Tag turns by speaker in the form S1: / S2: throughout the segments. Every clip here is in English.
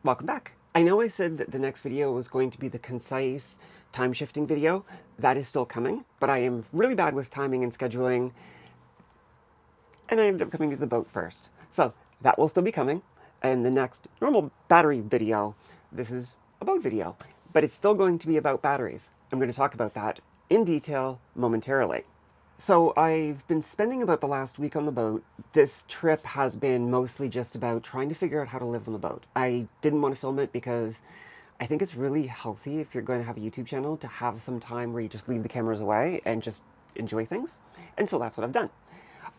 S1: Welcome back. I know I said that the next video was going to be the concise time shifting video. That is still coming, but I am really bad with timing and scheduling, and I ended up coming to the boat first. So that will still be coming, and the next normal battery video, this is a boat video, but it's still going to be about batteries. I'm going to talk about that in detail momentarily. So I've been spending about the last week on the boat. This trip has been mostly just about trying to figure out how to live on the boat. I didn't want to film it because I think it's really healthy if you're going to have a YouTube channel to have some time where you just leave the cameras away and just enjoy things. And so that's what I've done.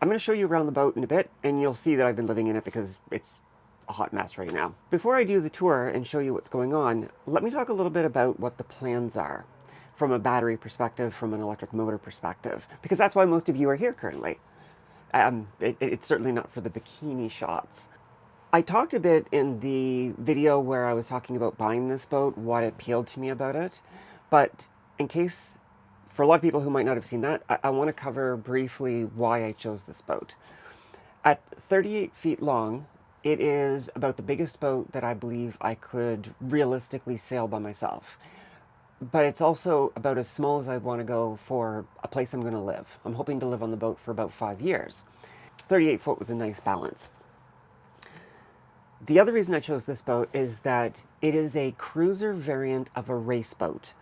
S1: I'm going to show you around the boat in a bit, and you'll see that I've been living in it because it's a hot mess right now. Before I do the tour and show you what's going on, let me talk a little bit about what the plans are from a battery perspective, from an electric motor perspective, because that's why most of you are here currently. It's certainly not for the bikini shots. I talked a bit in the video where I was talking about buying this boat, what appealed to me about it, but in case, for a lot of people who might not have seen that, I want to cover briefly why I chose this boat. At 38 feet long, it is about the biggest boat that I believe I could realistically sail by myself. But it's also about as small as I want to go for a place I'm going to live. I'm hoping to live on the boat for about 5 years. 38 foot was a nice balance. The other reason I chose this boat is that it is a cruiser variant of a race boat.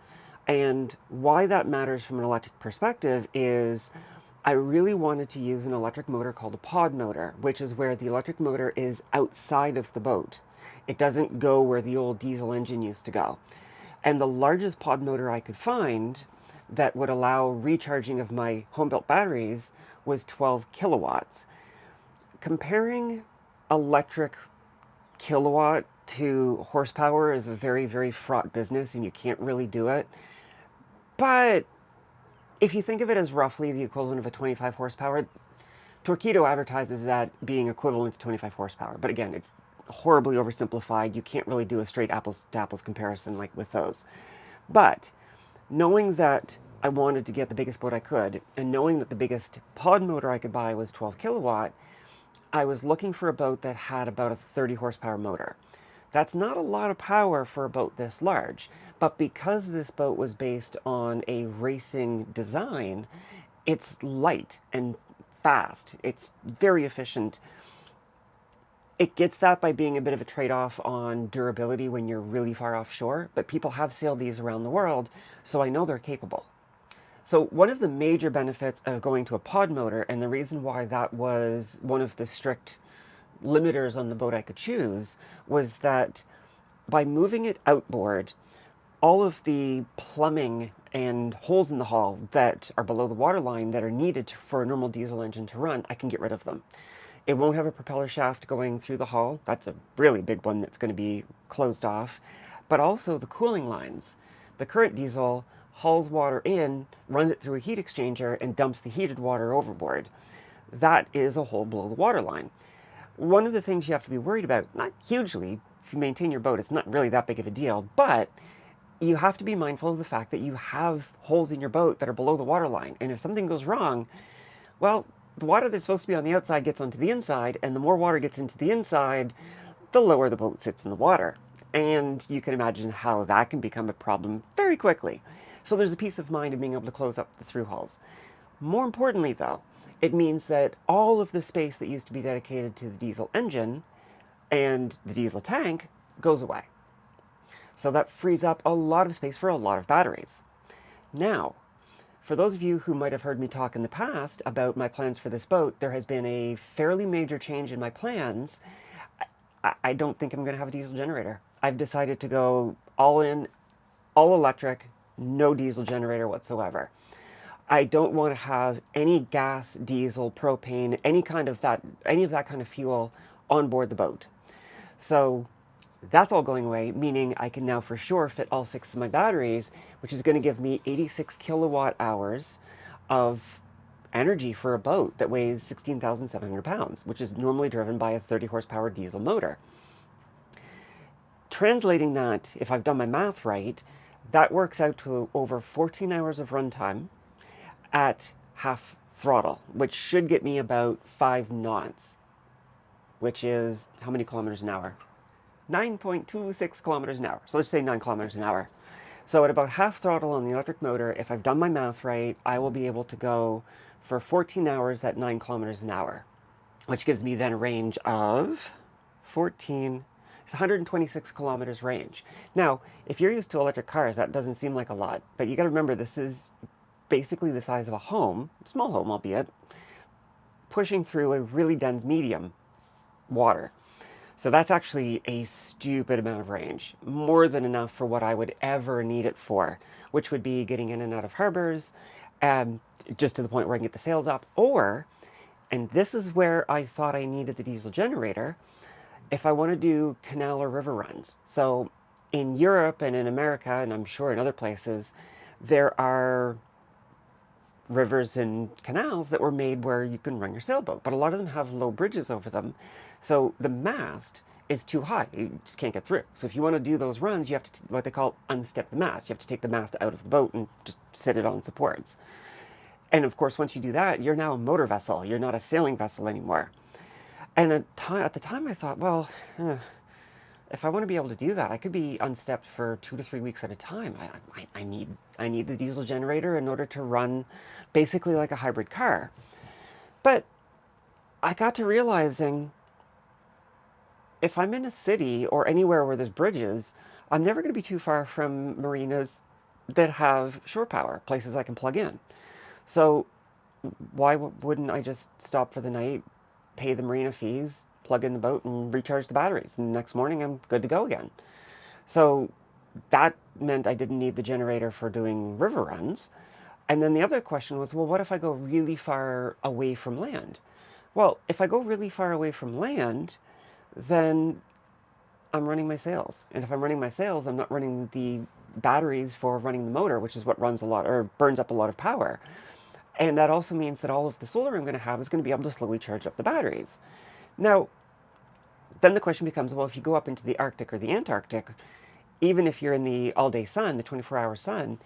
S1: And why that matters from an electric perspective is I really wanted to use an electric motor called a pod motor, which is where the electric motor is outside of the boat. It doesn't go where the old diesel engine used to go. And the largest pod motor I could find that would allow recharging of my home-built batteries was 12 kilowatts. Comparing electric kilowatt to horsepower is a very, very fraught business, and you can't really do it. But if you think of it as roughly the equivalent of a 25 horsepower, Torqeedo advertises that being equivalent to 25 horsepower. But again, it's horribly oversimplified. You can't really do a straight apples to apples comparison like with those. But knowing that I wanted to get the biggest boat I could, and knowing that the biggest pod motor I could buy was 12 kilowatt, I was looking for a boat that had about a 30 horsepower motor. That's not a lot of power for a boat this large, but because this boat was based on a racing design, it's light and fast. It's very efficient. It gets that by being a bit of a trade-off on durability when you're really far offshore, but people have sailed these around the world, so I know they're capable. So one of the major benefits of going to a pod motor, and the reason why that was one of the strict limiters on the boat I could choose, was that by moving it outboard, all of the plumbing and holes in the hull that are below the waterline that are needed for a normal diesel engine to run, I can get rid of them. It won't have a propeller shaft going through the hull. That's a really big one that's going to be closed off. But also the cooling lines. The current diesel hauls water in, runs it through a heat exchanger, and dumps the heated water overboard. That is a hole below the waterline. One of the things you have to be worried about, not hugely, if you maintain your boat, it's not really that big of a deal, but you have to be mindful of the fact that you have holes in your boat that are below the waterline. And if something goes wrong, well, the water that's supposed to be on the outside gets onto the inside, and the more water gets into the inside, the lower the boat sits in the water. And you can imagine how that can become a problem very quickly. So there's a peace of mind of being able to close up the through hulls. More importantly, though, it means that all of the space that used to be dedicated to the diesel engine and the diesel tank goes away. So that frees up a lot of space for a lot of batteries. Now, for those of you who might have heard me talk in the past about my plans for this boat, there has been a fairly major change in my plans. I don't think I'm going to have a diesel generator. I've decided to go all in, all electric, no diesel generator whatsoever. I don't want to have any gas, diesel, propane, any of that kind of fuel on board the boat. So that's all going away, meaning I can now for sure fit all 6 of my batteries, which is going to give me 86 kilowatt hours of energy for a boat that weighs 16,700 pounds, which is normally driven by a 30 horsepower diesel motor. Translating that, if I've done my math right, that works out to over 14 hours of runtime at half throttle, which should get me about 5 knots, which is how many kilometers an hour? 9.26 kilometers an hour. So let's say 9 kilometers an hour. So at about half throttle on the electric motor, if I've done my math right, I will be able to go for 14 hours at 9 kilometers an hour, which gives me then a range of 14, it's 126 kilometers range. Now, if you're used to electric cars, that doesn't seem like a lot, but you got to remember this is basically the size of a home, small home albeit, pushing through a really dense medium, water. So that's actually a stupid amount of range, more than enough for what I would ever need it for, which would be getting in and out of harbors, just to the point where I can get the sails up, or, and this is where I thought I needed the diesel generator, if I want to do canal or river runs. So in Europe and in America, and I'm sure in other places, there are rivers and canals that were made where you can run your sailboat, but a lot of them have low bridges over them. So the mast is too high. You just can't get through. So if you want to do those runs, you have to, what they call unstep the mast. You have to take the mast out of the boat and just sit it on supports. And of course, once you do that, you're now a motor vessel. You're not a sailing vessel anymore. And at the time I thought, well, if I want to be able to do that, I could be unstepped for 2 to 3 weeks at a time. I need the diesel generator in order to run basically like a hybrid car. But I got to realizing if I'm in a city or anywhere where there's bridges, I'm never going to be too far from marinas that have shore power, places I can plug in. So why wouldn't I just stop for the night, pay the marina fees, plug in the boat, and recharge the batteries? And the next morning, I'm good to go again. So that meant I didn't need the generator for doing river runs. And then the other question was, well, what if I go really far away from land? Well, if I go really far away from land, then I'm running my sails. And if I'm running my sails, I'm not running the batteries for running the motor, which is what runs a lot or burns up a lot of power. And that also means that all of the solar I'm going to have is going to be able to slowly charge up the batteries. Now, then the question becomes, well, if you go up into the Arctic or the Antarctic, even if you're in the all-day sun, the 24-hour sun,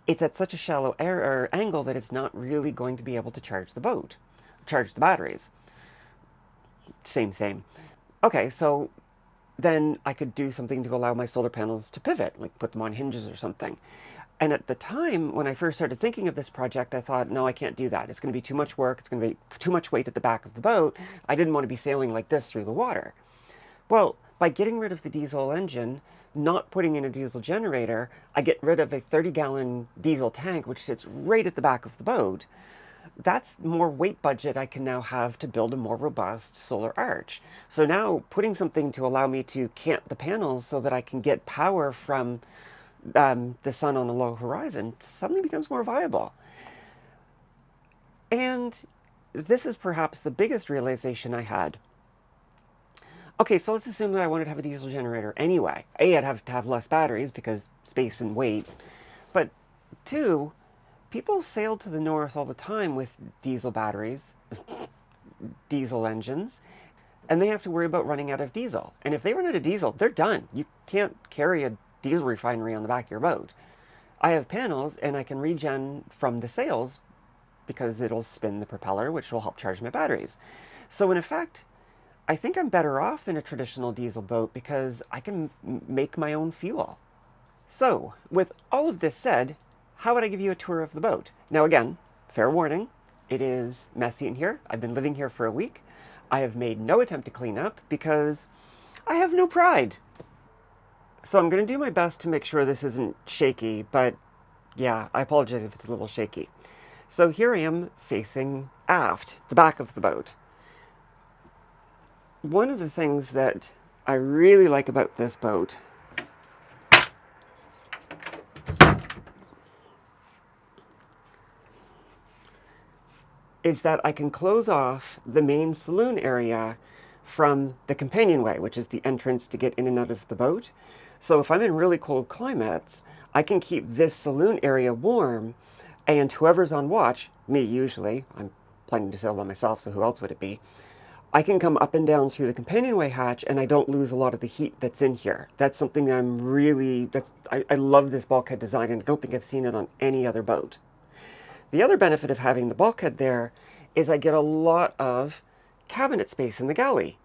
S1: it's at such a shallow angle that it's not really going to be able to charge the boat, charge the batteries. Same. Okay, so then I could do something to allow my solar panels to pivot, like put them on hinges or something. And at the time, when I first started thinking of this project, I thought, no, I can't do that. It's going to be too much work. It's going to be too much weight at the back of the boat. I didn't want to be sailing like this through the water. Well, by getting rid of the diesel engine, not putting in a diesel generator, I get rid of a 30-gallon diesel tank, which sits right at the back of the boat. That's more weight budget I can now have to build a more robust solar arch. So now putting something to allow me to cant the panels so that I can get power from the sun on the low horizon suddenly becomes more viable. And this is perhaps the biggest realization I had. Okay, so let's assume that I wanted to have a diesel generator anyway. A, I'd have to have less batteries because space and weight. But 2, people sail to the north all the time with diesel batteries, diesel engines, and they have to worry about running out of diesel. And if they run out of diesel, they're done. You can't carry a diesel refinery on the back of your boat. I have panels, and I can regen from the sails because it'll spin the propeller, which will help charge my batteries. So in effect, I think I'm better off than a traditional diesel boat because I can make my own fuel. So, with all of this said, how would I give you a tour of the boat? Now again, fair warning, it is messy in here. I've been living here for a week. I have made no attempt to clean up because I have no pride. So I'm going to do my best to make sure this isn't shaky, but yeah, I apologize if it's a little shaky. So here I am facing aft, the back of the boat. One of the things that I really like about this boat is that I can close off the main saloon area from the companionway, which is the entrance to get in and out of the boat. So if I'm in really cold climates, I can keep this saloon area warm, and whoever's on watch, me usually, I'm planning to sail by myself, so who else would it be? I can come up and down through the companionway hatch and I don't lose a lot of the heat that's in here. That's something I'm really, I love this bulkhead design, and I don't think I've seen it on any other boat. The other benefit of having the bulkhead there is I get a lot of cabinet space in the galley.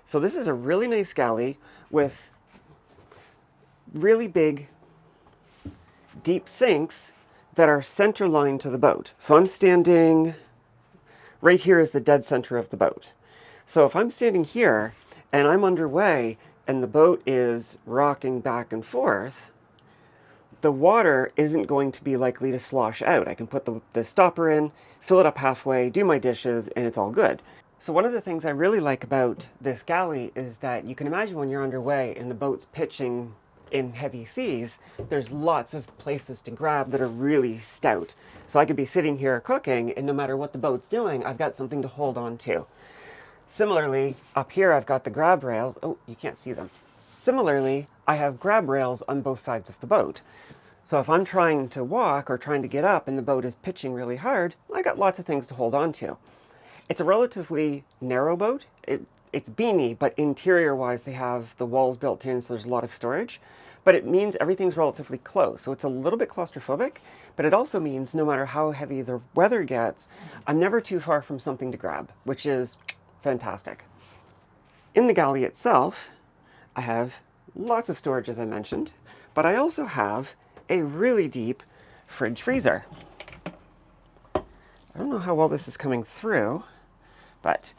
S1: So this is a really nice galley with really big, deep sinks that are center line to the boat. So I'm standing, right here is the dead center of the boat. So if I'm standing here and I'm underway and the boat is rocking back and forth, the water isn't going to be likely to slosh out. I can put the stopper in, fill it up halfway, do my dishes, and it's all good. So one of the things I really like about this galley is that you can imagine when you're underway and the boat's pitching in heavy seas, there's lots of places to grab that are really stout. So I could be sitting here cooking, and no matter what the boat's doing, I've got something to hold on to. Similarly, up here I've got the grab rails. Oh, you can't see them. Similarly, I have grab rails on both sides of the boat. So if I'm trying to walk or trying to get up and the boat is pitching really hard, I got lots of things to hold on to. It's a relatively narrow boat. It's beamy, but interior-wise they have the walls built in, so there's a lot of storage. But it means everything's relatively close, so it's a little bit claustrophobic, but it also means no matter how heavy the weather gets, I'm never too far from something to grab, which is fantastic. In the galley itself, I have lots of storage, as I mentioned, but I also have a really deep fridge freezer. I don't know how well this is coming through, but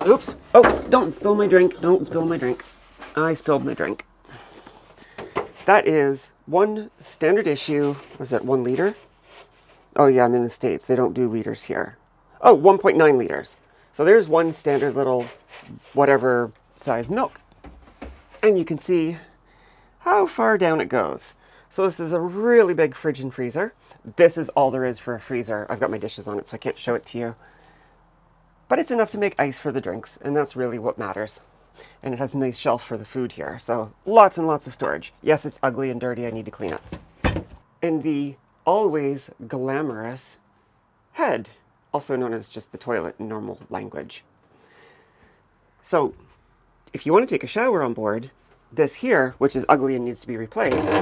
S1: oops. Oh, don't spill my drink. Don't spill my drink. I spilled my drink. That is one standard issue. Was that 1 liter? Oh yeah, I'm in the States. They don't do liters here. Oh, 1.9 liters. So there's one standard little whatever size milk. And you can see how far down it goes. So this is a really big fridge and freezer. This is all there is for a freezer. I've got my dishes on it, so I can't show it to you. But it's enough to make ice for the drinks, and that's really what matters. And it has a nice shelf for the food here, so lots and lots of storage. Yes, it's ugly and dirty, I need to clean it. And the always glamorous head, also known as just the toilet in normal language. So, if you want to take a shower on board, this here, which is ugly and needs to be replaced,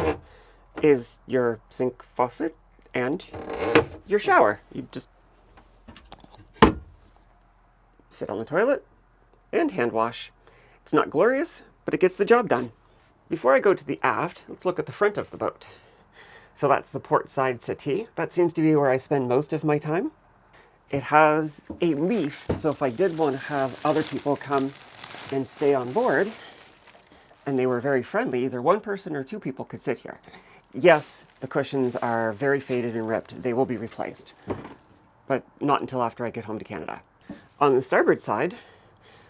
S1: is your sink faucet and your shower. You just sit on the toilet and hand wash. It's not glorious, but it gets the job done. Before I go to the aft, let's look at the front of the boat. So that's the port side settee. That seems to be where I spend most of my time. It has a leaf, so if I did want to have other people come and stay on board, and they were very friendly, either one person or 2 people could sit here. Yes, the cushions are very faded and ripped. They will be replaced, but not until after I get home to Canada. On the starboard side,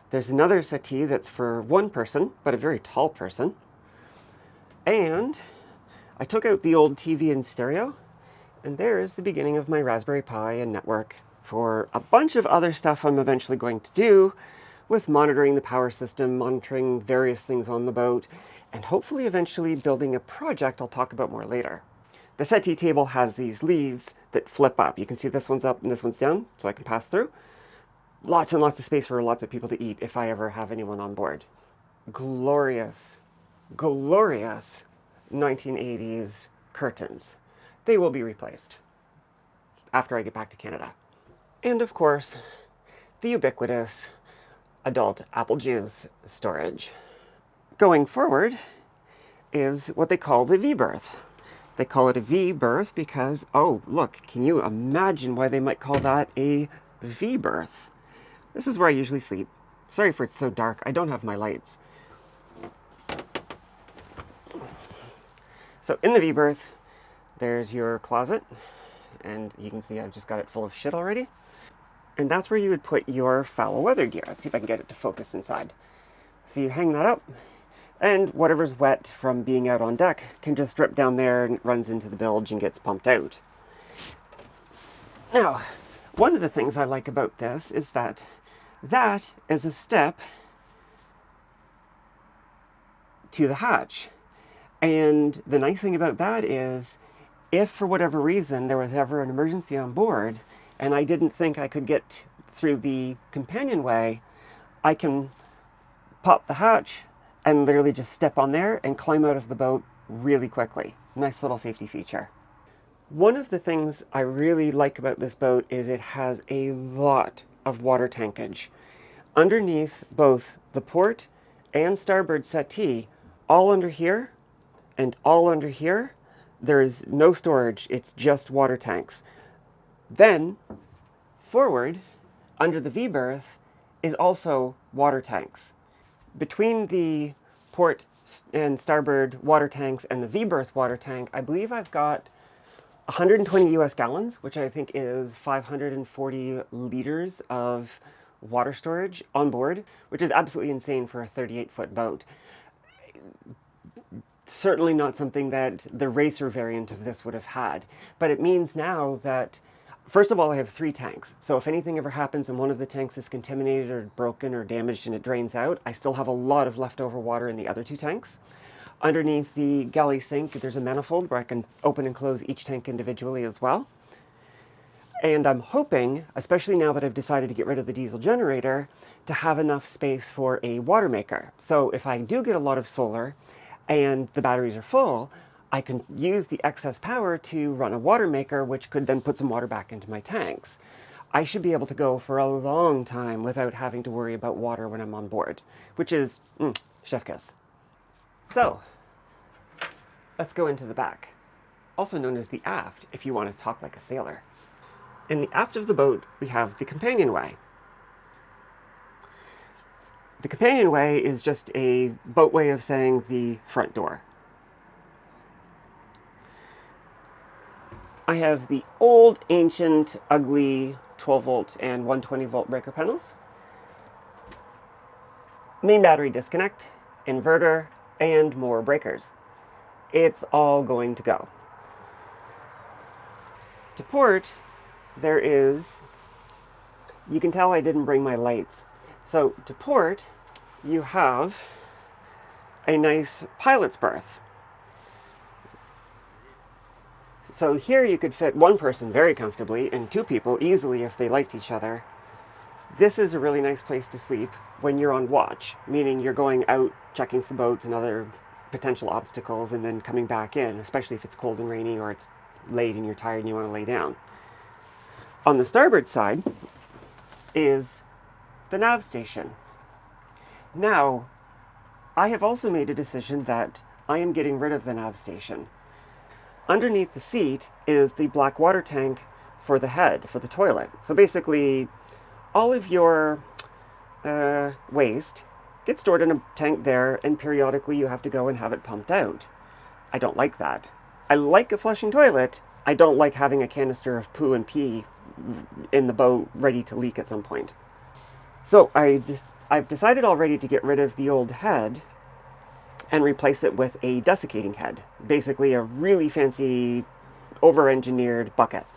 S1: there's another settee that's for 1 person, but a very tall person. And I took out the old TV and stereo, and there is the beginning of my Raspberry Pi and network for a bunch of other stuff I'm eventually going to do with monitoring the power system, monitoring various things on the boat, and hopefully eventually building a project I'll talk about more later. The settee table has these leaves that flip up. You can see this one's up and this one's down, so I can pass through. Lots and lots of space for lots of people to eat if I ever have anyone on board. Glorious, glorious 1980s curtains. They will be replaced after I get back to Canada. And of course, the ubiquitous adult apple juice storage. Going forward is what they call the V-berth. They call it a V-berth because, oh, look, can you imagine why they might call that a V-berth? This is where I usually sleep. Sorry for it's so dark. I don't have my lights. So in the V-berth, there's your closet. And you can see I've just got it full of shit already. And that's where you would put your foul weather gear. Let's see if I can get it to focus inside. So you hang that up, and whatever's wet from being out on deck can just drip down there and it runs into the bilge and gets pumped out. Now, one of the things I like about this is that is a step to the hatch. And the nice thing about that is, if for whatever reason there was ever an emergency on board, and I didn't think I could get through the companionway, I can pop the hatch and literally just step on there and climb out of the boat really quickly. Nice little safety feature. One of the things I really like about this boat is it has a lot of water tankage. underneath both the port and starboard settee, all under here and all under here, there is no storage. It's just water tanks. Then, forward, under the V-berth, is also water tanks. Between the port and starboard water tanks and the V-berth water tank, I believe I've got 120 US gallons, which I think is 540 liters of water storage on board, which is absolutely insane for a 38-foot boat. Certainly not something that the racer variant of this would have had, but it means now that, first of all, I have 3 tanks. So if anything ever happens and one of the tanks is contaminated or broken or damaged and it drains out, I still have a lot of leftover water in the other 2 tanks. Underneath the galley sink, there's a manifold where I can open and close each tank individually as well. And I'm hoping, especially now that I've decided to get rid of the diesel generator, to have enough space for a water maker. So if I do get a lot of solar and the batteries are full, I can use the excess power to run a water maker, which could then put some water back into my tanks. I should be able to go for a long time without having to worry about water when I'm on board, which is chef kiss. So, let's go into the back, also known as the aft, if you want to talk like a sailor. In the aft of the boat, we have the companionway. The companionway is just a boat way of saying the front door. I have the old, ancient, ugly 12-volt and 120-volt breaker panels. Main battery disconnect, inverter, and more breakers. It's all going to go. To port, there is, you can tell I didn't bring my lights. So to port, you have a nice pilot's berth. So here you could fit 1 person very comfortably and 2 people easily if they liked each other. This is a really nice place to sleep when you're on watch, meaning you're going out checking for boats and other potential obstacles and then coming back in, especially if it's cold and rainy or it's late and you're tired and you want to lay down. On the starboard side is the nav station. Now, I have also made a decision that I am getting rid of the nav station. Underneath the seat is the black water tank for the head, for the toilet. So basically, all of your waste gets stored in a tank there, and periodically you have to go and have it pumped out. I don't like that. I like a flushing toilet. I don't like having a canister of poo and pee in the boat ready to leak at some point. So I've decided already to get rid of the old head and replace it with a desiccating head. Basically a really fancy, over-engineered bucket.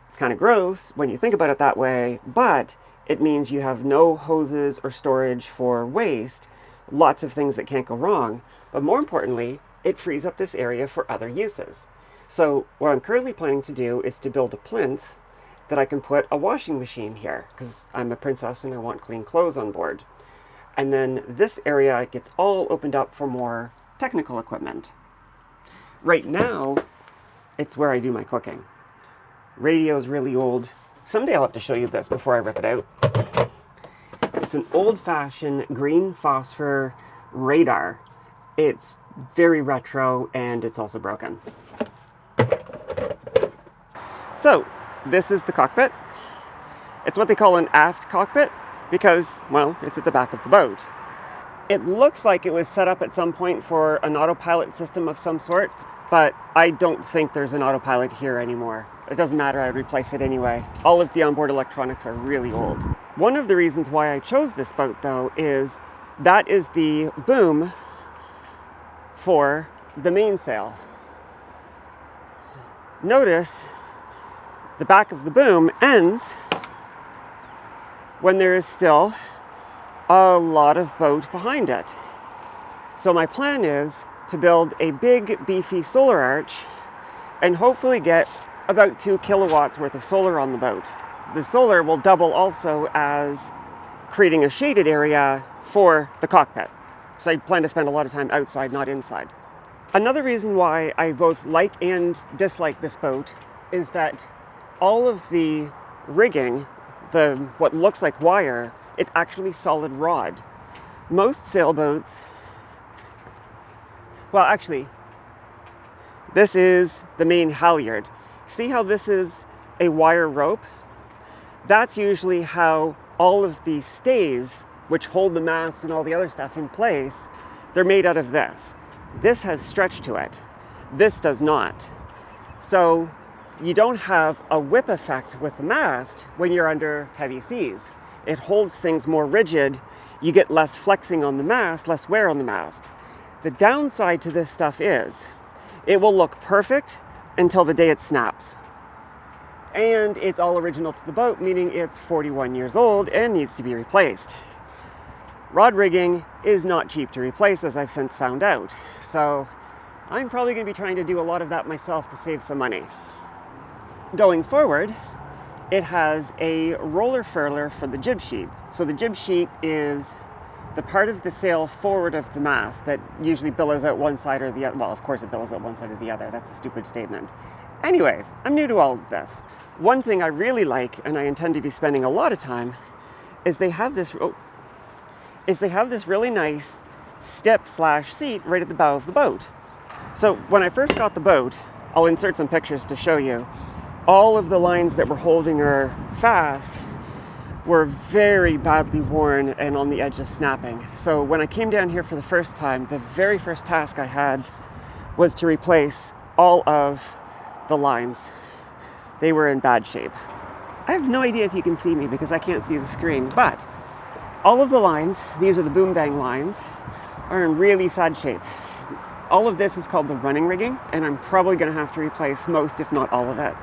S1: It's kind of gross when you think about it that way, but it means you have no hoses or storage for waste, lots of things that can't go wrong, but more importantly, it frees up this area for other uses. So what I'm currently planning to do is to build a plinth that I can put a washing machine here, because I'm a princess and I want clean clothes on board. And then this area gets all opened up for more technical equipment. Right now, it's where I do my cooking. Radio's really old. Someday I'll have to show you this before I rip it out. It's an old-fashioned green phosphor radar. It's very retro and it's also broken. So, this is the cockpit. It's what they call an aft cockpit because, well, it's at the back of the boat. It looks like it was set up at some point for an autopilot system of some sort, but I don't think there's an autopilot here anymore. It doesn't matter, I'd replace it anyway. All of the onboard electronics are really old. One of the reasons why I chose this boat, though, is that is the boom for the mainsail. Notice the back of the boom ends when there is still a lot of boat behind it. So my plan is to build a big beefy solar arch and hopefully get about 2 kilowatts worth of solar on the boat. The solar will double also as creating a shaded area for the cockpit. So I plan to spend a lot of time outside, not inside. Another reason why I both like and dislike this boat is that all of the rigging, the what looks like wire, it's actually solid rod. Most sailboats, well, actually, this is the main halyard. See how this is a wire rope? That's usually how all of these stays, which hold the mast and all the other stuff in place, they're made out of this. This has stretch to it. This does not. So you don't have a whip effect with the mast when you're under heavy seas. It holds things more rigid. You get less flexing on the mast, less wear on the mast. The downside to this stuff is it will look perfect until the day it snaps. And it's all original to the boat, meaning it's 41 years old and needs to be replaced. Rod rigging is not cheap to replace, as I've since found out. So I'm probably going to be trying to do a lot of that myself to save some money. Going forward, it has a roller furler for the jib sheet. So the jib sheet is the part of the sail forward of the mast that usually billows out one side or the other. Well, of course it billows out one side or the other. That's a stupid statement. Anyways, I'm new to all of this. One thing I really like, and I intend to be spending a lot of time, is they have this really nice step/seat right at the bow of the boat. So when I first got the boat, I'll insert some pictures to show you, all of the lines that were holding her fast were very badly worn and on the edge of snapping. So when I came down here for the first time, the very first task I had was to replace all of the lines. They were in bad shape. I have no idea if you can see me because I can't see the screen, but all of the lines, these are the boom bang lines, are in really sad shape. All of this is called the running rigging, and I'm probably going to have to replace most, if not all of it.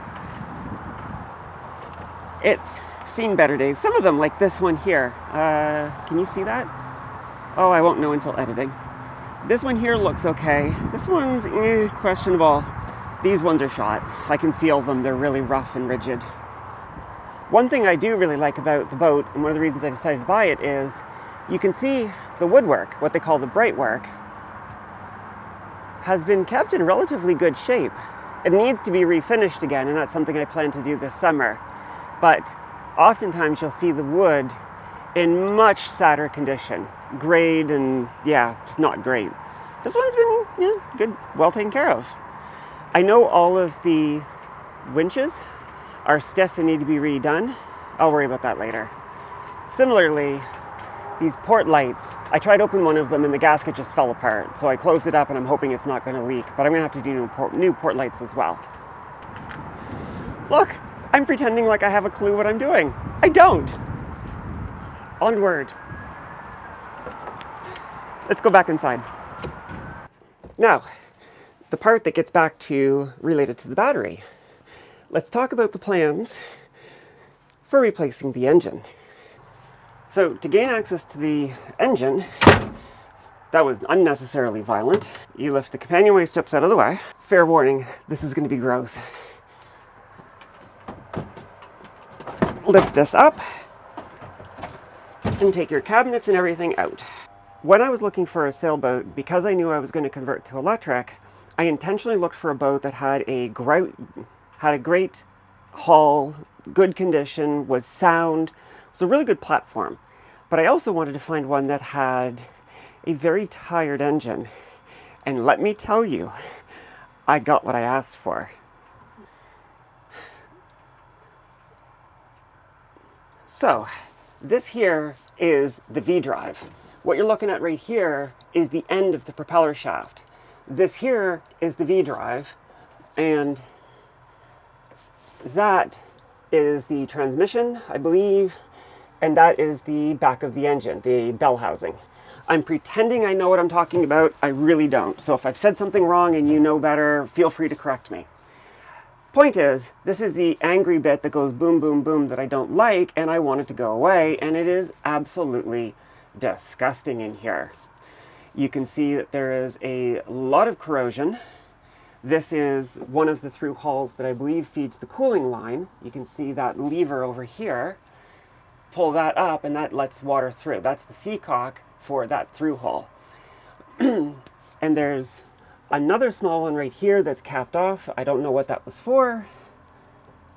S1: It's seen better days. Some of them, like this one here. Can you see that? Oh, I won't know until editing. This one here looks okay. This one's questionable. These ones are shot. I can feel them. They're really rough and rigid. One thing I do really like about the boat, and one of the reasons I decided to buy it, is you can see the woodwork, what they call the bright work, has been kept in relatively good shape. It needs to be refinished again, and that's something I plan to do this summer. But oftentimes you'll see the wood in much sadder condition. Grayed and, yeah, it's not great. This one's been good, well taken care of. I know all of the winches are stiff and need to be redone. I'll worry about that later. Similarly, these port lights, I tried to open one of them and the gasket just fell apart. So I closed it up and I'm hoping it's not going to leak, but I'm going to have to do new port lights as well. Look, I'm pretending like I have a clue what I'm doing. I don't. Onward. Let's go back inside. Now, the part that gets back to related to the battery. Let's talk about the plans for replacing the engine. So to gain access to the engine, that was unnecessarily violent. You lift the companionway steps out of the way. Fair warning, this is going to be gross. Lift this up and take your cabinets and everything out. When I was looking for a sailboat, because I knew I was going to convert to electric, I intentionally looked for a boat that had a great hull, good condition, was sound. It was a really good platform. But I also wanted to find one that had a very tired engine. And let me tell you, I got what I asked for. So, this here is the V-drive. What you're looking at right here is the end of the propeller shaft. This here is the V-drive, and that is the transmission, I believe, and that is the back of the engine, the bell housing. I'm pretending I know what I'm talking about. I really don't. So if I've said something wrong and you know better, feel free to correct me. Point is, this is the angry bit that goes boom, boom, boom that I don't like, and I want it to go away, and it is absolutely disgusting in here. You can see that there is a lot of corrosion. This is one of the through hulls that I believe feeds the cooling line. You can see that lever over here. Pull that up and that lets water through. That's the seacock for that through hull. And there's another small one right here that's capped off. I don't know what that was for.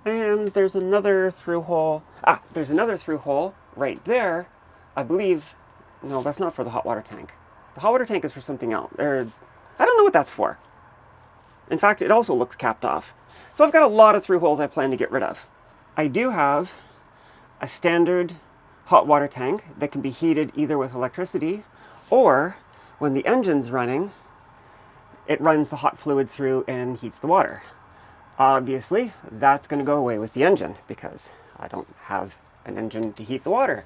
S1: And there's another through hull. Ah, there's another through hole right there. I believe, no, that's not for the hot water tank. The hot water tank is for something else. I don't know what that's for. In fact, it also looks capped off. So I've got a lot of through holes I plan to get rid of. I do have a standard hot water tank that can be heated either with electricity or when the engine's running, it runs the hot fluid through and heats the water. Obviously, that's going to go away with the engine because I don't have an engine to heat the water.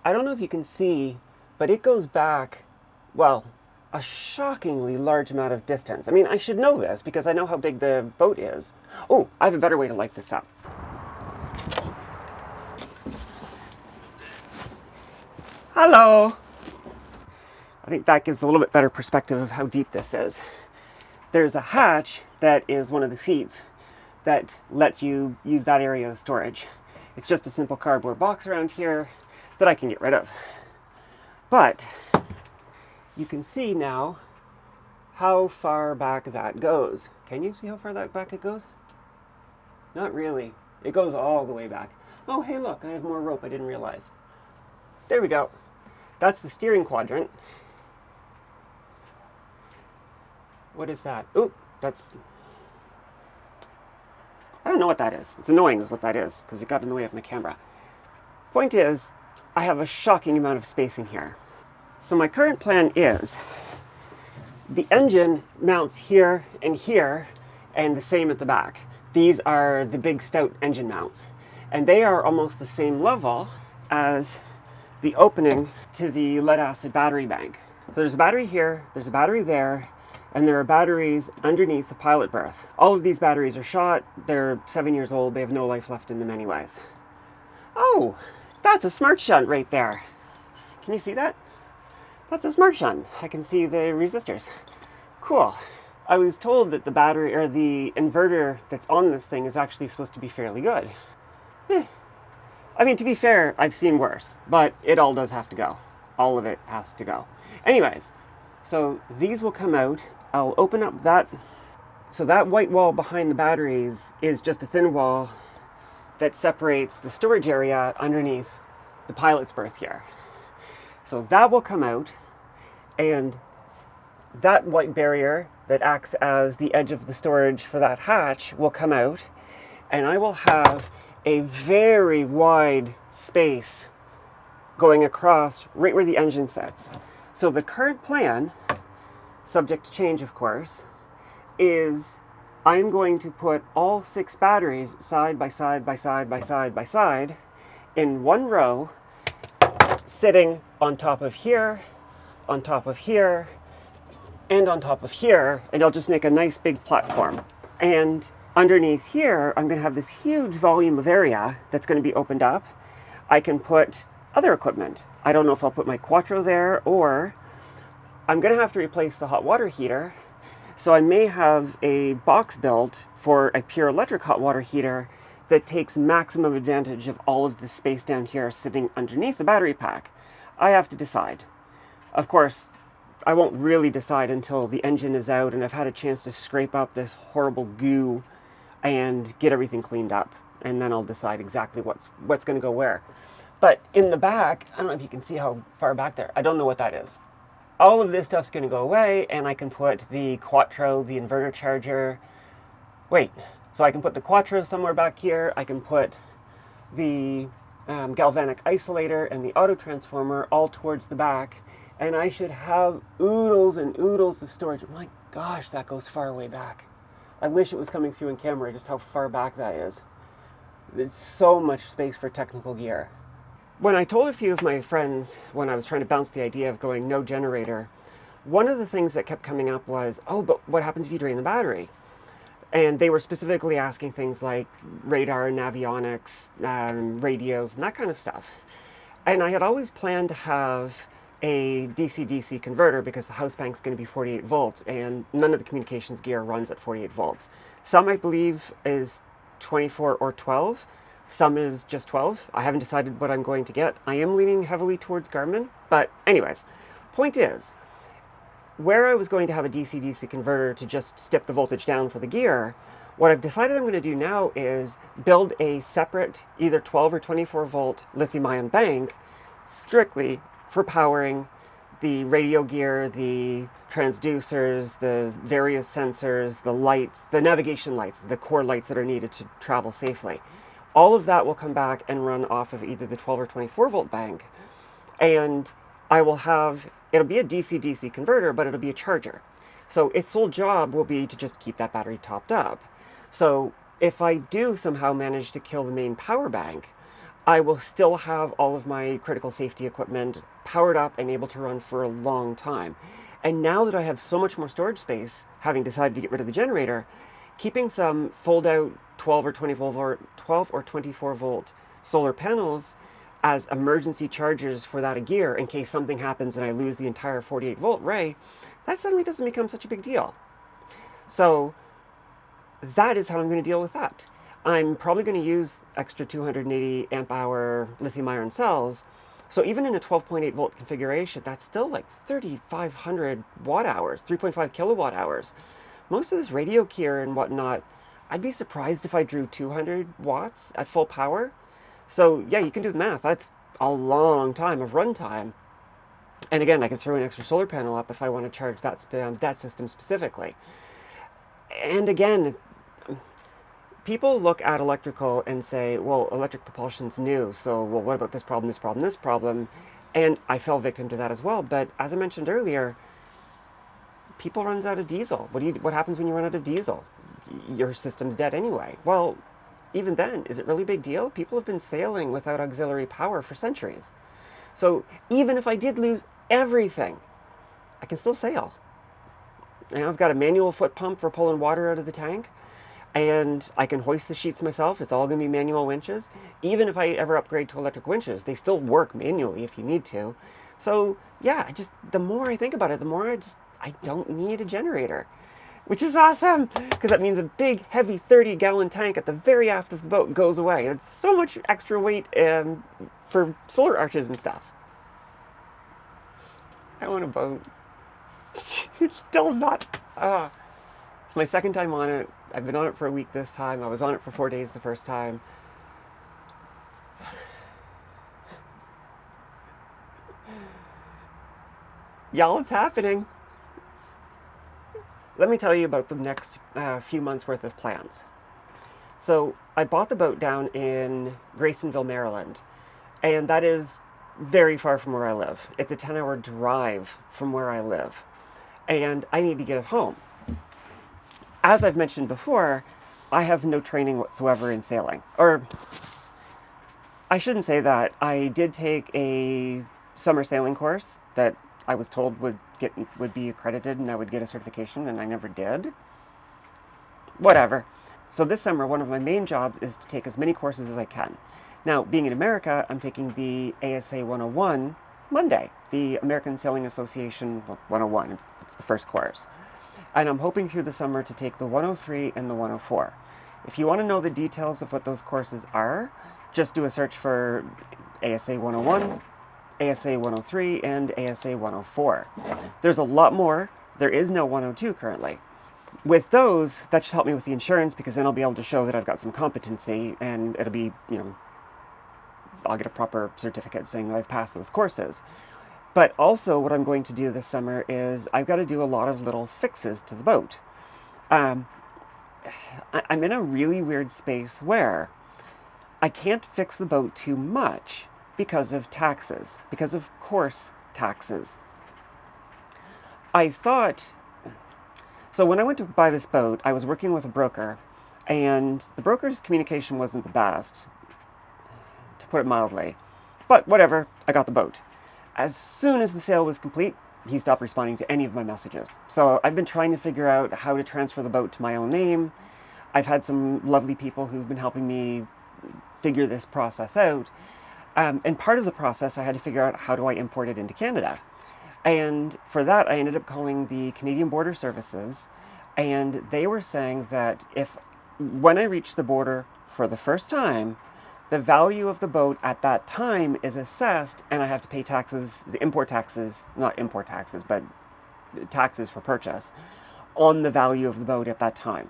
S1: I don't know if you can see, but it goes back, well, a shockingly large amount of distance. I mean, I should know this because I know how big the boat is. Oh, I have a better way to light this up. Hello! I think that gives a little bit better perspective of how deep this is. There's a hatch that is one of the seats that lets you use that area as storage. It's just a simple cardboard box around here that I can get rid of. But you can see now how far back that goes. Can you see how far back it goes? Not really. It goes all the way back. Oh, hey, look, I have more rope I didn't realize. There we go. That's the steering quadrant. What is that? Ooh, that's... I don't know what that is. It's annoying is what that is, because it got in the way of my camera. Point is, I have a shocking amount of space in here. So my current plan is, the engine mounts here, and the same at the back. These are the big stout engine mounts. And they are almost the same level as the opening to the lead acid battery bank. So there's a battery here, there's a battery there, and there are batteries underneath the pilot berth. All of these batteries are shot, they're 7 years old, they have no life left in them anyways. Oh, that's a smart shunt right there. Can you see that? That's a smart shunt. I can see the resistors. Cool. I was told that the battery, or the inverter that's on this thing is actually supposed to be fairly good. I mean, to be fair, I've seen worse, but it all does have to go. All of it has to go. Anyways, so these will come out. I'll open up that. So that white wall behind the batteries is just a thin wall that separates the storage area underneath the pilot's berth here. So that will come out, and that white barrier that acts as the edge of the storage for that hatch will come out, and I will have a very wide space going across right where the engine sits. So the current plan, subject to change of course, is I'm going to put all 6 batteries side by side by side by side by side in one row, sitting on top of here, on top of here, and on top of here, and I'll just make a nice big platform. And underneath here, I'm going to have this huge volume of area that's going to be opened up. I can put other equipment. I don't know if I'll put my Quattro there, or I'm going to have to replace the hot water heater. So I may have a box built for a pure electric hot water heater that takes maximum advantage of all of the space down here sitting underneath the battery pack. I have to decide. Of course, I won't really decide until the engine is out and I've had a chance to scrape up this horrible goo and get everything cleaned up. And then I'll decide exactly what's going to go where. But in the back, I don't know if you can see how far back there. I don't know what that is. All of this stuff's going to go away, and I can put the Quattro, the inverter charger. Wait, so I can put the Quattro somewhere back here. I can put the galvanic isolator and the auto transformer all towards the back, and I should have oodles and oodles of storage. My gosh, that goes far way back. I wish it was coming through in camera just how far back that is. There's so much space for technical gear. When I told a few of my friends when I was trying to bounce the idea of going no generator, one of the things that kept coming up was, oh, but what happens if you drain the battery? And they were specifically asking things like radar, navionics, radios, and that kind of stuff. And I had always planned to have a DC-DC converter because the house bank's going to be 48 volts and none of the communications gear runs at 48 volts. Some I believe is 24 or 12. Some is just 12. I haven't decided what I'm going to get. I am leaning heavily towards Garmin. But anyways, point is, where I was going to have a DC-DC converter to just step the voltage down for the gear, What I've decided I'm going to do now is build a separate either 12 or 24 volt lithium ion bank strictly for powering the radio gear, the transducers, the various sensors, the lights, the navigation lights, the core lights that are needed to travel safely. All of that will come back and run off of either the 12 or 24 volt bank. And I will have, it'll be a DC-DC converter, but it'll be a charger. So its sole job will be to just keep that battery topped up. So if I do somehow manage to kill the main power bank, I will still have all of my critical safety equipment powered up and able to run for a long time. And now that I have so much more storage space, having decided to get rid of the generator, keeping some fold-out 12 or 24 volt solar panels as emergency chargers for that gear in case something happens and I lose the entire 48 volt array, that suddenly doesn't become such a big deal. So that is how I'm going to deal with that. I'm probably going to use extra 280 amp hour lithium ion cells. So even in a 12.8 volt configuration, that's still like 3,500 watt hours, 3.5 kilowatt hours. Most of this radio gear and whatnot, I'd be surprised if I drew 200 watts at full power. So yeah, you can do the math. That's a long time of runtime. And again, I can throw an extra solar panel up if I want to charge that system specifically. And again, people look at electrical and say, well, electric propulsion's new, so well, what about this problem, this problem, this problem? And I fell victim to that as well. But as I mentioned earlier, people runs out of diesel. What happens when you run out of diesel? Your system's dead anyway. Well, even then, is it really a big deal? People have been sailing without auxiliary power for centuries. So even if I did lose everything, I can still sail. Now I've got a manual foot pump for pulling water out of the tank, and I can hoist the sheets myself. It's all going to be manual winches. Even if I ever upgrade to electric winches, they still work manually if you need to. So yeah, the more I think about it, the more I don't need a generator, which is awesome, because that means a big, heavy 30-gallon tank at the very aft of the boat goes away. It's so much extra weight for solar arches and stuff. I want a boat. It's still not. It's my second time on it. I've been on it for a week this time. I was on it for 4 days the first time. Y'all, it's happening. Let me tell you about the next few months worth of plans. So I bought the boat down in Graysonville, Maryland, and that is very far from where I live. It's a 10-hour drive from where I live, and I need to get it home. As I've mentioned before, I have no training whatsoever in sailing. Or, I shouldn't say that. I did take a summer sailing course that I was told would be accredited and I would get a certification, and I never did. Whatever. So this summer, one of my main jobs is to take as many courses as I can. Now, being in America, I'm taking the ASA 101 Monday, the American Sailing Association 101. It's the first course. And I'm hoping through the summer to take the 103 and the 104. If you want to know the details of what those courses are, just do a search for ASA 101, ASA 103, and ASA 104. There's a lot more. There is no 102 currently. With those, that should help me with the insurance, because then I'll be able to show that I've got some competency, and it'll be, I'll get a proper certificate saying that I've passed those courses. But also what I'm going to do this summer is I've got to do a lot of little fixes to the boat. I'm in a really weird space where I can't fix the boat too much because of taxes, because of course taxes. So when I went to buy this boat, I was working with a broker, and the broker's communication wasn't the best, to put it mildly. But whatever, I got the boat. As soon as the sale was complete, he stopped responding to any of my messages. So I've been trying to figure out how to transfer the boat to my own name. I've had some lovely people who've been helping me figure this process out. And part of the process, I had to figure out how do I import it into Canada. And for that, I ended up calling the Canadian Border Services, and they were saying that when I reach the border for the first time, the value of the boat at that time is assessed, and I have to pay taxes, not import taxes, but taxes for purchase, on the value of the boat at that time.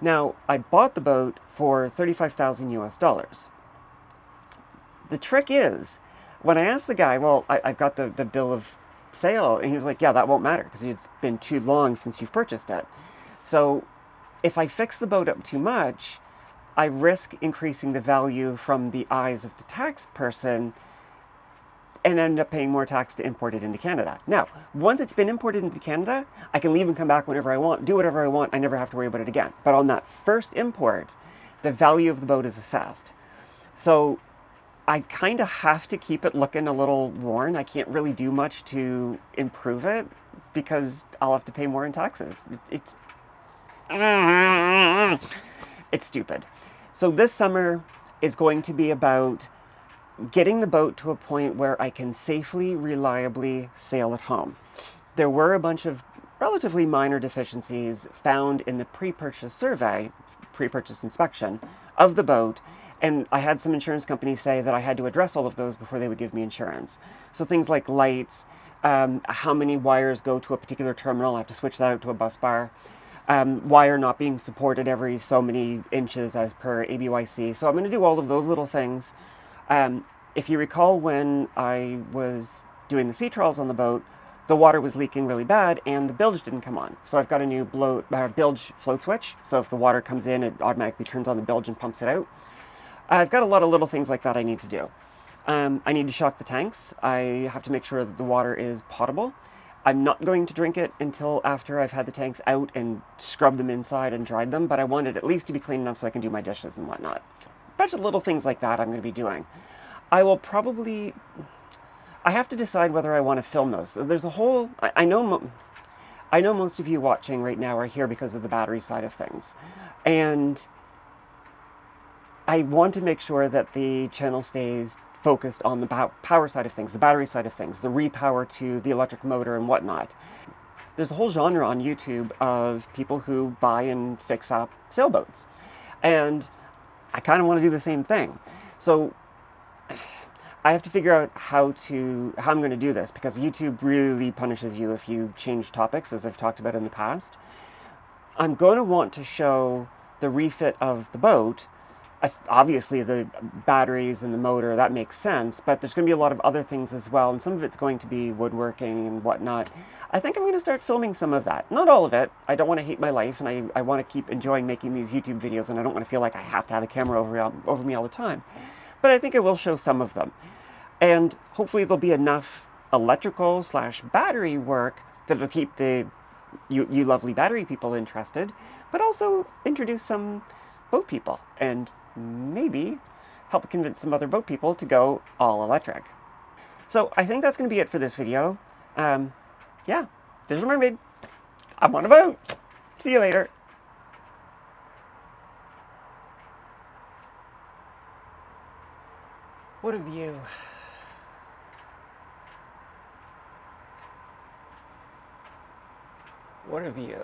S1: Now, I bought the boat for 35,000 US dollars. The trick is, when I asked the guy, well, I've got the bill of sale, and he was like, yeah, that won't matter because it's been too long since you've purchased it. So if I fix the boat up too much, I risk increasing the value from the eyes of the tax person and end up paying more tax to import it into Canada. Now, once it's been imported into Canada, I can leave and come back whenever I want, do whatever I want, I never have to worry about it again. But on that first import, the value of the boat is assessed. So I kind of have to keep it looking a little worn. I can't really do much to improve it because I'll have to pay more in taxes. It's stupid. So this summer is going to be about getting the boat to a point where I can safely, reliably sail at home. There were a bunch of relatively minor deficiencies found in the pre-purchase survey, pre-purchase inspection of the boat, and I had some insurance companies say that I had to address all of those before they would give me insurance. So things like lights, how many wires go to a particular terminal, I have to switch that out to a bus bar, wire not being supported every so many inches as per ABYC. So I'm going to do all of those little things. If you recall, when I was doing the sea trials on the boat, the water was leaking really bad and the bilge didn't come on. So I've got a new bilge float switch. So if the water comes in, it automatically turns on the bilge and pumps it out. I've got a lot of little things like that I need to do. I need to shock the tanks. I have to make sure that the water is potable. I'm not going to drink it until after I've had the tanks out and scrubbed them inside and dried them, but I want it at least to be clean enough so I can do my dishes and whatnot. A bunch of little things like that I'm going to be doing. I have to decide whether I want to film those. So there's a whole, I know most of you watching right now are here because of the battery side of things. And I want to make sure that the channel stays focused on the power side of things, the battery side of things, the repower to the electric motor and whatnot. There's a whole genre on YouTube of people who buy and fix up sailboats. And I kind of want to do the same thing. So I have to figure out how I'm going to do this, because YouTube really punishes you if you change topics, as I've talked about in the past. I'm going to want to show the refit of the boat. Obviously the batteries and the motor, that makes sense, but there's going to be a lot of other things as well, and some of it's going to be woodworking and whatnot. I think I'm going to start filming some of that. Not all of it. I don't want to hate my life, and I want to keep enjoying making these YouTube videos, and I don't want to feel like I have to have a camera over me all the time. But I think I will show some of them. And hopefully there'll be enough electrical / battery work that will keep you lovely battery people interested, but also introduce some boat people, and maybe help convince some other boat people to go all electric. So I think that's going to be it for this video. Yeah, there's a mermaid. I'm on a boat. See you later. What a view. What a view.